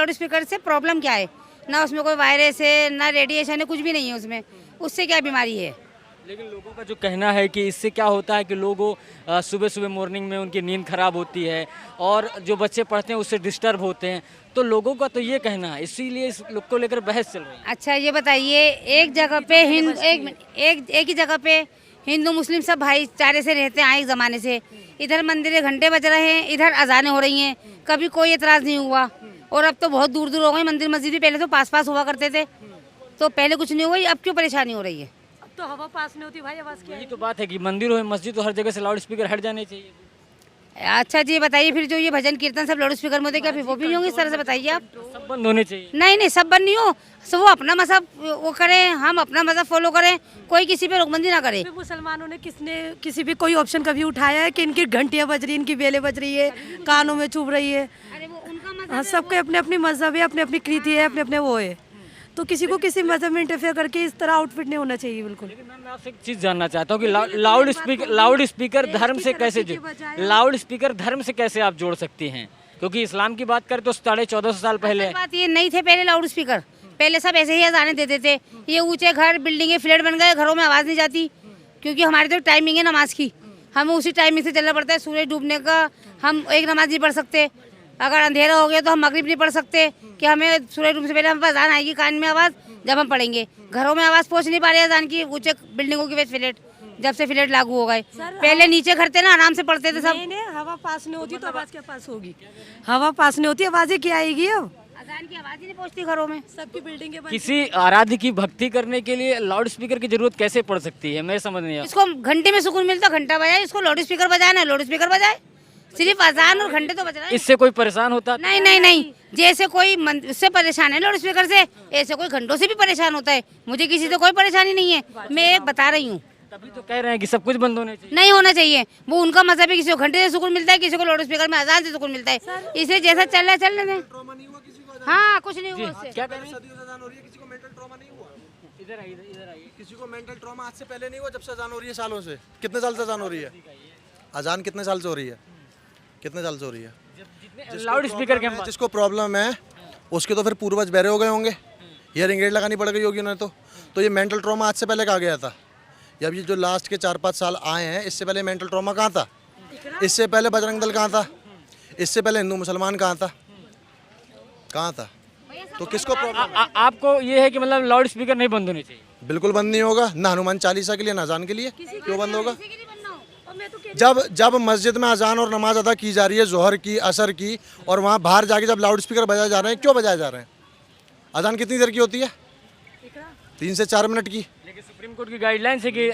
Loud speaker से problem क्या है? ना उसमें कोई वायरस है, ना रेडिएशन है, कुछ भी नहीं है उसमें। उससे क्या बीमारी है? लेकिन लोगों का जो कहना है कि इससे क्या होता है कि लोगों सुबह सुबह मॉर्निंग में उनकी नींद खराब होती है और जो बच्चे पढ़ते हैं उससे डिस्टर्ब होते हैं, तो लोगों का तो ये कहना है, इसीलिए इस लोग को लेकर बहस चल रही है। अच्छा ये बताइए, एक जगह पे एक ही जगह पे हिंदू मुस्लिम सब भाईचारे से रहते हैं एक ज़माने से। इधर मंदिर घंटे बज रहे हैं, इधर अजानें हो रही हैं, कभी कोई एतराज़ नहीं हुआ। और अब तो बहुत दूर दूर हो गई मंदिर मस्जिद भी, पहले तो पास पास हुआ करते थे, तो पहले कुछ नहीं हुआ, अब क्यों परेशानी हो रही है? अब तो हवा पास नहीं होती भाई, आवाज़ क्या यही है? तो बात है कि मंदिर हो मस्जिद तो हर जगह से लाउड स्पीकर हट जाने चाहिए। अच्छा जी बताइए, फिर जो ये भजन कीर्तन सब लाउड स्पीकर में होते क्या फिर वो भी नहीं होंगे इस तरह से? बताइए आप। सब बंद होने चाहिए। नहीं नहीं, सब बंद नहीं हो, सब वो अपना मजहब वो करें, हम अपना मजहब फॉलो करें, कोई किसी पे रोकबंदी ना करे। फिर मुसलमानों ने किसी भी कोई ऑप्शन कभी उठाया है कि इनकी घंटियां बज रही है, इनकी बेलें बज रही है, कानों में चुभ रही है? अरे वो उनका मजहब हाँ, सबके अपने अपनी मजहब है, अपने अपनी कृति है, अपने अपने वो है, तो किसी को किसी मजहब में इंटरफेयर करके इस तरह आउटफिट नहीं होना चाहिए बिल्कुल। लेकिन मैम मैं आपसे एक चीज़ जानना चाहता हूँ कि लाउड स्पीकर धर्म से कैसे लाउड स्पीकर धर्म से कैसे आप जोड़ सकती हैं? क्योंकि इस्लाम की बात करें तो 1450 साल पहले असल बात ये नहीं थे पहले लाउड स्पीकर, पहले सब ऐसे ही अजाने देते थे। ये ऊंचे घर बिल्डिंगे फ्लैट बन गए, घरों में आवाज़ नहीं जाती, क्योंकि हमारी तो टाइमिंग है नमाज की, हमें उसी टाइमिंग से चलना पड़ता है। सूरज डूबने का हम एक नमाज नहीं पढ़ सकते, अगर अंधेरा हो गया तो हम मगरिब नहीं पढ़ सकते कि हमें सूरज डूबने से पहले हम अजान आएगी कान में आवाज़, जब हम पढ़ेंगे। घरों में आवाज़ पहुँच नहीं पा रही अजान की, ऊंचे बिल्डिंगों की वजह फ्लैट, जब से फ्लैट लागू हो गए। पहले नीचे घर थे ना, आराम से पढ़ते थे सब। नहीं, हवा पास नहीं होती तो आवाज़ क्या पास होगी? हवा पास नहीं होती, आवाज़ें क्या आएगी? अब अजान की आवाज़ ही नहीं पहुँचती घरों में। सबकी बिल्डिंगें बन किसी आराध्य की भक्ति करने के लिए लाउड स्पीकर की जरूरत कैसे पड़ सकती है? मैं समझ नहीं आता। इसको घंटे में सुकून मिलता, घंटा बजाए, इसको लाउड स्पीकर बजाए ना, लाउड स्पीकर बजाए, सिर्फ अजान और घंटे तो बज रहा है। इससे कोई परेशान होता? नहीं नहीं नहीं, जैसे कोई उससे परेशान है लाउड स्पीकर से, ऐसे कोई घंटों से भी परेशान होता है। मुझे किसी से कोई परेशानी नहीं है, मैं एक बता रही हूँ। तभी तो कह रहे हैं कि सब कुछ बंद होने चाहिए। नहीं होना चाहिए, वो उनका मजहब है, किसी को घंटे से सुकून मिलता है, किसी को लाउड स्पीकर में अजान से सुकून मिलता है। इसे जैसा चल रहा है चलने दें। हाँ कुछ नहीं हुआ उससे। क्या कह रहे हैं? किसी को मेंटल ट्रॉमा नहीं हुआ? इधर आइए। किसी को मेंटल ट्रॉमा आज से पहले नहीं हुआ, जब से अजान हो रही है सालों से? कितने साल से अजान हो रही है? अजान कितने साल से हो रही है? कितने साल से हो रही है? लाउड स्पीकर के पास जिसको प्रॉब्लम है उसके तो फिर पूर्वज बहरे हो गए होंगे, हियरिंग एड लगानी पड़ गई होगी उन्हें। तो ये मेंटल ट्रॉमा आज से पहले कहाँ गया था? जब ये जो लास्ट के 4-5 साल आए हैं, इससे पहले मेंटल ट्रॉमा कहाँ था? इससे पहले बजरंग दल कहाँ था? इससे पहले हिंदू मुसलमान कहाँ था? कहाँ था? तो किसको प्रॉब्लम? आपको ये है कि मतलब लाउड स्पीकर नहीं बंद होने चाहिए? बिल्कुल बंद नहीं होगा, ना हनुमान चालीसा के लिए ना अजान के लिए। क्यों बंद होगा? और मैं तो कह जब मस्जिद में अजान और नमाज अदा की जा रही है, जोहर की, असर की, और वहाँ बाहर जाके जब लाउड स्पीकर बजाए जा रहे हैं, क्यों बजाए जा रहे हैं? अजान कितनी देर की होती है? 3 से 4 मिनट की। लेकिन सुप्रीम कोर्ट की गाइडलाइंस है कि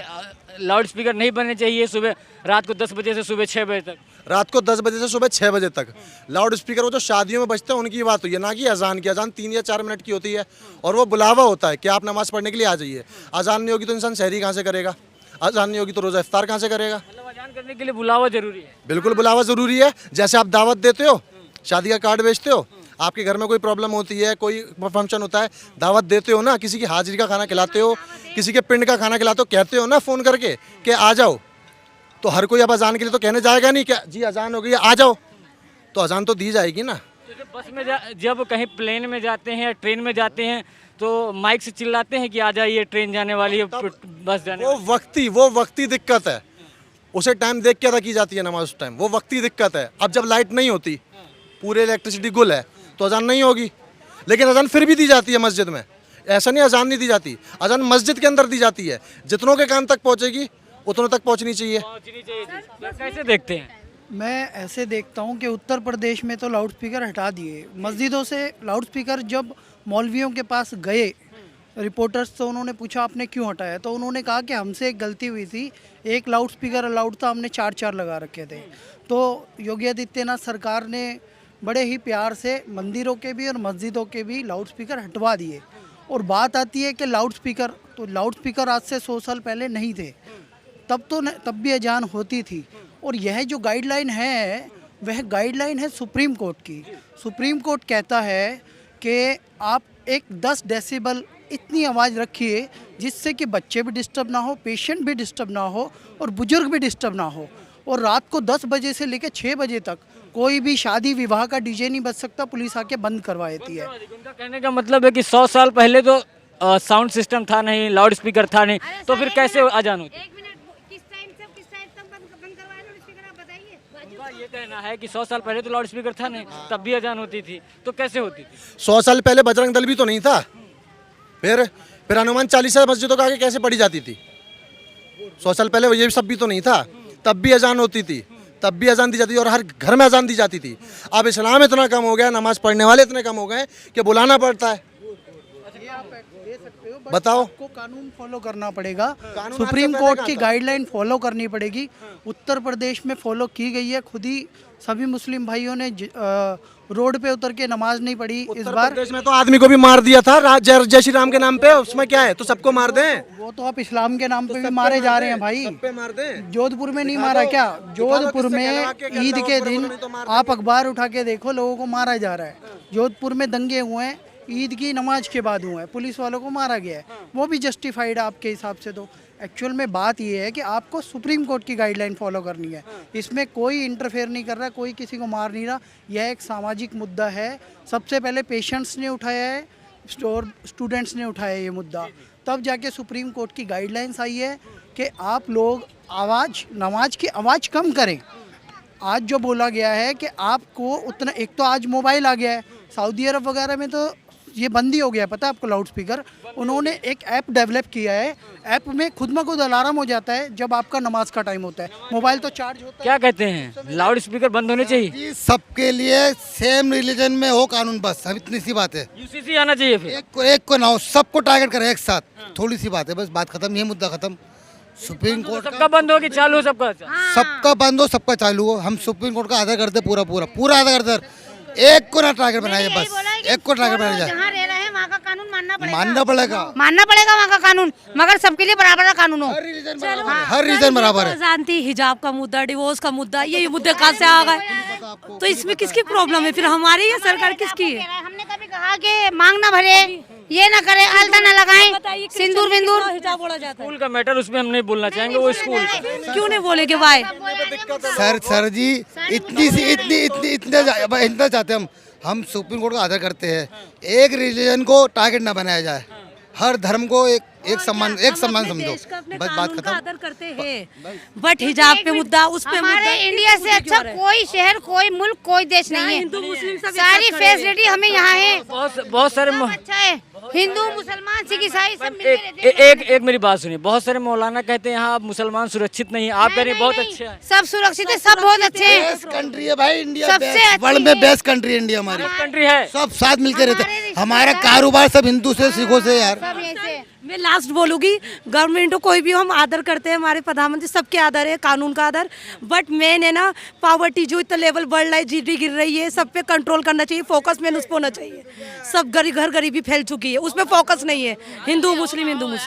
लाउड स्पीकर नहीं बनने चाहिए सुबह रात को 10 बजे से सुबह 6 बजे तक। रात को 10 बजे से सुबह 6 बजे तक लाउड स्पीकर वो जो शादियों में बजते हैं उनकी बात हुई है, ना कि अजान की। अजान 3 या 4 मिनट की होती है और वो बुलावा होता है कि आप नमाज पढ़ने के लिए आ जाइए। अजान नहीं होगी तो इंसान सहरी कहाँ से करेगा? अजान नहीं होगी तो रोज़ा इफ्तार कहाँ से करेगा? मतलब अजान करने के लिए बुलावा जरूरी है। बिल्कुल बुलावा ज़रूरी है। जैसे आप दावत देते हो, शादी का कार्ड बेचते हो, आपके घर में कोई प्रॉब्लम होती है, कोई फंक्शन होता है, दावत देते हो ना, किसी की हाजिरी का खाना खिलाते हो, किसी के पिंड का खाना खिलाते हो, कहते हो ना फ़ोन करके कि आ जाओ, तो हर कोई अब अजान के लिए तो कहने जाएगा नहीं क्या जी अजान हो गई आ जाओ, तो अजान तो दी जाएगी ना। तो जब बस में जब कहीं प्लेन में जाते हैं या ट्रेन में जाते हैं तो माइक से चिल्लाते हैं कि आ जाइए ट्रेन जाने वाली है, बस जाने वाली। वो वक्ती दिक्कत है, उसे टाइम देख के अदा की जाती है नमाज उस टाइम, वो वक्ती दिक्कत है। अब जब लाइट नहीं होती, पूरे इलेक्ट्रिसिटी गुल है, तो अजान नहीं होगी। लेकिन अजान फिर भी दी जाती है मस्जिद में, ऐसा नहीं अजान नहीं दी जाती। अजान मस्जिद के अंदर दी जाती है, जितनों के कान तक पहुंचेगी उतनों तक पहुंचनी चाहिए। कैसे देखते हैं? मैं ऐसे देखता हूँ कि उत्तर प्रदेश में तो लाउड स्पीकर हटा दिए मस्जिदों से। लाउड स्पीकर जब मौलवियों के पास गए रिपोर्टर्स, तो उन्होंने पूछा आपने क्यों हटाया, तो उन्होंने कहा कि हमसे एक गलती हुई थी, एक लाउड स्पीकर अलाउड था, हमने 4 लगा रखे थे। तो योगी आदित्यनाथ सरकार ने बड़े ही प्यार से मंदिरों के भी और मस्जिदों के भी लाउड स्पीकर हटवा दिए। और बात आती है कि लाउड स्पीकर आज से 100 साल पहले नहीं थे, तब भी अजान होती थी। और यह जो गाइडलाइन है वह गाइडलाइन है सुप्रीम कोर्ट की। सुप्रीम कोर्ट कहता है कि आप एक 10 डेसिबल इतनी आवाज़ रखिए जिससे कि बच्चे भी डिस्टर्ब ना हो, पेशेंट भी डिस्टर्ब ना हो और बुजुर्ग भी डिस्टर्ब ना हो। और रात को 10 बजे से लेकर 6 बजे तक कोई भी शादी विवाह का डीजे नहीं बज सकता, पुलिस आके बंद करवा देती है। उनका कहने का मतलब है कि 100 साल पहले तो साउंड सिस्टम था नहीं, लाउड स्पीकर था नहीं, तो फिर कैसे अजान होती? एक मिनट, किस टाइम से किस टाइम तक बंद करवाए लाउड स्पीकर, आप बताइए। उनका ये कहना है कि 100 साल पहले तो लाउड स्पीकर था नहीं, तब भी अजान होती थी, तो कैसे होती थी? 100 साल पहले बजरंग दल भी तो नहीं था। फिर हनुमान चालीसा मस्जिदों के आगे कैसे पढ़ी जाती थी? 100 साल पहले ये सब भी तो नहीं था, तब भी अजान होती थी, तब भी अजान दी जाती थी और हर घर में अजान दी जाती थी। अब इस्लाम इतना कम हो गया, नमाज पढ़ने वाले इतने कम हो गए कि बुलाना पड़ता है। बताओ, आपको कानून फॉलो करना पड़ेगा, कानून सुप्रीम आपसे कोर्ट पहले की कहा था। गाइडलाइन फॉलो करनी पड़ेगी। उत्तर प्रदेश में फॉलो की गई है, खुद ही सभी मुस्लिम भाइयों ने रोड पे उतर के नमाज नहीं पढ़ी इस उत्तर बार। प्रदेश में तो आदमी को भी मार दिया था जय श्री राम के नाम पे, उसमें क्या है? तो सबको मार दें, वो तो आप इस्लाम के नाम पे भी मारे जा रहे हैं भाई। सब पे मार दें। जोधपुर में नहीं मारा क्या? जोधपुर में ईद के दिन आप अखबार उठा के देखो, लोगों को मारा जा रहा है। जोधपुर में दंगे हुए हैं, ईद की नमाज के बाद हुए हैं, पुलिस वालों को मारा गया है, वो भी जस्टिफाइड है आपके हिसाब से? तो एक्चुअल में बात ये है कि आपको सुप्रीम कोर्ट की गाइडलाइन फॉलो करनी है, इसमें कोई इंटरफेयर नहीं कर रहा, कोई किसी को मार नहीं रहा। यह एक सामाजिक मुद्दा है। सबसे पहले पेशेंट्स ने उठाया है और स्टूडेंट्स ने उठाया है ये मुद्दा, तब जाके सुप्रीम कोर्ट की गाइडलाइंस आई है कि आप लोग नमाज की आवाज़ कम करें। आज जो बोला गया है कि आपको उतना, एक तो आज मोबाइल आ गया है, सऊदी अरब वगैरह में तो ये बंद ही हो गया, पता है आपको? लाउड स्पीकर उन्होंने एक ऐप डेवलप किया है, ऐप में खुद ब खुद अलार्म हो जाता है जब आपका नमाज का टाइम होता है, मोबाइल तो चार्ज होता है। क्या कहते हैं, लाउड स्पीकर बंद होने चाहिए? जी, सबके लिए सेम रिलीजन में हो कानून, बस हम इतनी सी बात है। यूसीसी आना चाहिए फिर। एक को ना हो, सबको टारगेट करे एक साथ, थोड़ी सी बात है, बस बात खत्म, ये मुद्दा खत्म। सुप्रीम कोर्ट सबका बंद हो कि चालू हो सबका? सबका बंद हो, सबका चालू हो, हम सुप्रीम कोर्ट का आदर करते, पूरा पूरा पूरा आदर करते। एक को ना टारगेट बनाया, बस एक को टारगेट बनाया जाए, जहाँ रह रहे हैं वहाँ का कानून मानना पड़ेगा, मानना पड़ेगा। मानना पड़ेगा वहाँ का कानून, मगर सबके लिए बराबर का कानून हो। हर रीजन बराबर है। जानती, हिजाब का मुद्दा, डिवोर्स का मुद्दा, ये मुद्दे कहाँ से आ गए? तो इसमें किसकी प्रॉब्लम है फिर, हमारी या सरकार किसकी है? हमने कभी कहा कि मांग ना भरे, ये ना करे, आलता ना लगाएं, सिंदूर बिंदूर। हिजाब बोला जाता है, स्कूल का मैटर उसमें हम नहीं बोलना चाहेंगे, वो स्कूल क्यों नहीं बोलेंगे भाई? सर जी, इतना चाहते हम सुप्रीम कोर्ट का आदर करते हैं, एक रिलीजन को टारगेट ना बनाया जाए, हर धर्म को एक सम्मान समझो, बस बात खत्म। आदर करते हैं, बट हिजाब पे मुद्दा, उस पे हमारे इंडिया से अच्छा कोई शहर, कोई मुल्क, कोई देश नहीं है। हिंदू मुस्लिम सब सारी फैसिलिटी हमें यहाँ है, बहुत सारे सब अच्छा है। हिंदू मुसलमान सिख ईसाई सब मिलके रहते हैं। एक मेरी बात सुनिए, बहुत सारे मौलाना कहते हैं यहाँ मुसलमान सुरक्षित नहीं है, आप कह रहे हैं बहुत अच्छा है। सब सुरक्षित है, सब बहुत अच्छे हैं। बेस्ट कंट्री है भाई इंडिया, सबसे अच्छी वर्ल्ड में है। बेस्ट कंट्री है इंडिया हमारी, कंट्री है, सब साथ मिलके रहते हमारे हैं। रिश्तेदार हमारा कारोबार सब हिंदू से सिखों से यार। सब यहीं से। मैं लास्ट बोलूंगी, गवर्नमेंट को कोई भी हम आदर करते हैं, हमारे प्रधानमंत्री सबके आदर है, कानून का आदर, बट मेन है ना पावर्टी जो इतना लेवल बढ़ रहा है, जीडी गिर रही है, सब पे कंट्रोल करना चाहिए, फोकस मेन उस पर होना चाहिए। सब घर गरीबी फैल चुकी है, उसमें फोकस नहीं है, हिंदू मुस्लिम। समझ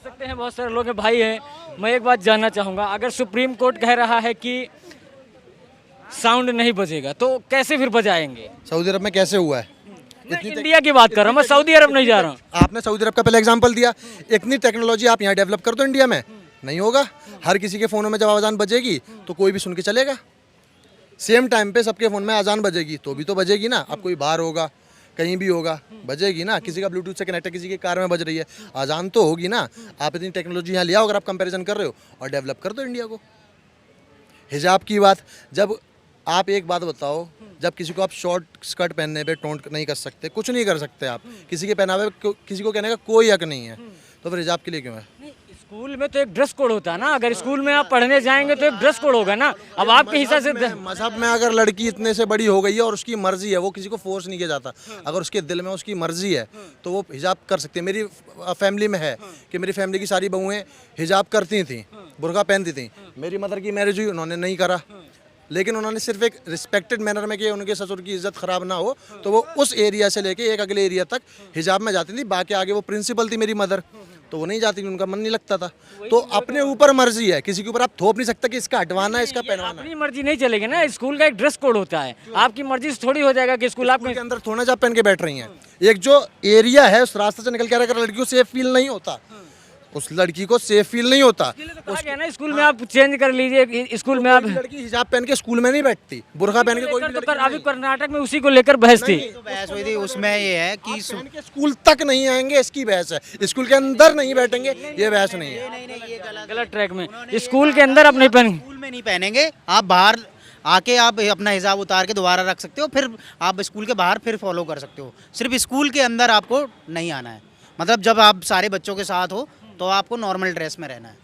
सकते हैं, बहुत सारे लोग हैं, भाई हैं। मैं एक बात जानना चाहूँगा, अगर सुप्रीम कोर्ट कह रहा है कि साउंड नहीं बजेगा तो कैसे फिर बजाएंगे? सऊदी अरब में कैसे हुआ है? मैं इंडिया की बात कर रहा हूँ, मैं सऊदी अरब नहीं जा रहा हूँ। आपने सऊदी अरब का पहले एग्जांपल दिया, इतनी टेक्नोलॉजी आप यहाँ डेवलप कर दो, इंडिया में नहीं होगा। हर किसी के फ़ोनों में जब आवाज़ान बजेगी तो कोई भी सुन के चलेगा। सेम टाइम पे सबके फ़ोन में आज़ान बजेगी तो भी तो बजेगी ना। अब कोई बाहर होगा, कहीं भी होगा, बजेगी ना। किसी का ब्लूटूथ से कनेक्ट है, किसी की कार में बज रही है, आज़ान तो होगी ना। आप इतनी टेक्नोलॉजी यहाँ लिया, अगर आप कंपैरिजन कर रहे हो, और डेवलप कर दो इंडिया को। हिजाब की बात, जब आप एक बात बताओ, जब किसी को आप शॉर्ट स्कर्ट पहनने पे टोंट नहीं कर सकते, कुछ नहीं कर सकते आप, किसी के पहनावे किसी को कहने का कोई हक नहीं है, तो फिर हिजाब के लिए क्यों है? स्कूल में तो एक ड्रेस कोड होता है ना, अगर स्कूल में आप पढ़ने जाएंगे तो एक ड्रेस कोड होगा ना। अब आपके हिसाब से मजहब में अगर लड़की इतने से बड़ी हो गई है और उसकी मर्जी है, वो किसी को फोर्स नहीं किया जाता, अगर उसके दिल में उसकी मर्जी है तो वो हिजाब कर सकती है। मेरी फैमिली में है कि मेरी फैमिली की सारी बहुएं हिजाब करती थी, बुर्का पहनती थी। मेरी मदर की मैरिज हुई, उन्होंने नहीं करा, लेकिन उन्होंने सिर्फ एक रिस्पेक्टेड मैनर में कि उनके ससुर की इज्जत ख़राब ना हो, तो वो उस एरिया से लेके एक अगले एरिया तक हिजाब में जाती थी। बाकी आगे वो प्रिंसिपल थी मेरी मदर, तो वो नहीं जाती थी, उनका मन नहीं लगता था। तो अपने ऊपर मर्जी है, किसी के ऊपर आप थोप नहीं सकता कि इसका हटवाना है, इसका पहनवाना है। अपनी मर्जी नहीं चलेगी ना, स्कूल का एक ड्रेस कोड होता है, आपकी मर्जी से थोड़ी हो जाएगा कि स्कूल आपको के अंदर थोड़ा जब पहन के बैठ रही हैं। एक जो एरिया है उस रास्ते से निकल के अगर लड़कियों सेफ फील नहीं होता, उस लड़की को सेफ फील नहीं होता। कहा गया ना स्कूल में आप चेंज कर लीजिए, स्कूल में आप कोई भी लड़की हिजाब पहन के स्कूल में नहीं बैठती, बुर्का पहन के कोई भी तो लड़की अभी कर्नाटक में उसी को लेकर बहस थी। तो बहस हुई थी उसमें ये है कि पहन के स्कूल तक नहीं आएंगे, इसकी बहस है। स्कूल के अंदर नहीं बैठेंगे, ये बहस नहीं है। नहीं ये गलत ट्रैक में, स्कूल के अंदर आप नहीं पहन, स्कूल में नहीं पहनेंगे, आप बाहर आके आप अपना हिजाब उतार के दोबारा रख सकते हो, फिर आप स्कूल के बाहर फिर फॉलो कर सकते हो। सिर्फ स्कूल के अंदर आपको नहीं आना है, मतलब जब आप सारे बच्चों के साथ हो तो आपको नॉर्मल ड्रेस में रहना है।